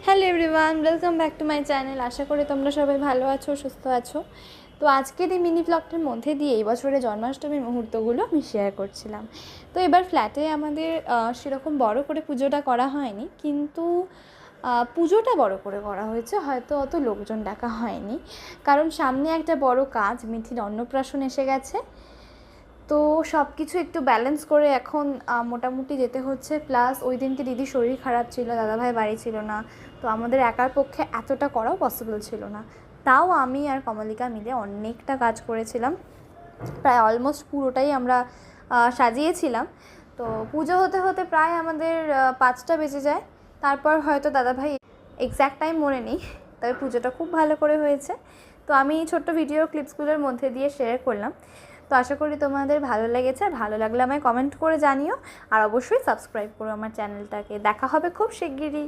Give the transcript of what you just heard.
Hello everyone, welcome back to my channel. আশা করি তোমরা সবাই ভালো আছো, সুস্থ আছো। তো আজকের এই মিনি ব্লগটার মধ্যে দিয়ে এই বছরের জন্মাষ্টমীর মুহূর্তগুলো আমি শেয়ার করছিলাম। তো এবার ফ্ল্যাটে আমাদের সেরকম বড় করে পুজোটা করা হয়নি, কিন্তু পুজোটা বড় করে করা হয়েছে, হয়তো অত লোকজন ডাকা হয়নি, কারণ সামনে একটা বড় কাজ, মিঠির অন্নপ্রাশন এসে গেছে। তো সব কিছু একটু ব্যালেন্স করে এখন মোটামুটি যেতে হচ্ছে। প্লাস ওই দিনকে দিদির শরীর খারাপ ছিল, দাদাভাই বাড়ি ছিল না, তো আমাদের একার পক্ষে এতটা করাও পসিবল ছিল না। তাও আমি আর কমলিকা মিলে অনেকটা কাজ করেছিলাম, প্রায় অলমোস্ট পুরোটাই আমরা সাজিয়েছিলাম। তো পুজো হতে হতে প্রায় আমাদের 5টা বেজে যায়। তারপর হয়তো দাদাভাই, এক্স্যাক্ট টাইম মনে নেই, তবে পুজোটা খুব ভালো করে হয়েছে। তো আমি ছোট্ট ভিডিও ক্লিপসগুলোর মধ্যে দিয়ে শেয়ার করলাম। তো আশা করি তোমাদের ভালো লেগেছে, আর ভালো লাগলে আমায় কমেন্ট করে জানিও, আর অবশ্যই সাবস্ক্রাইব করো আমার চ্যানেলটাকে। দেখা হবে খুব শিগগিরই।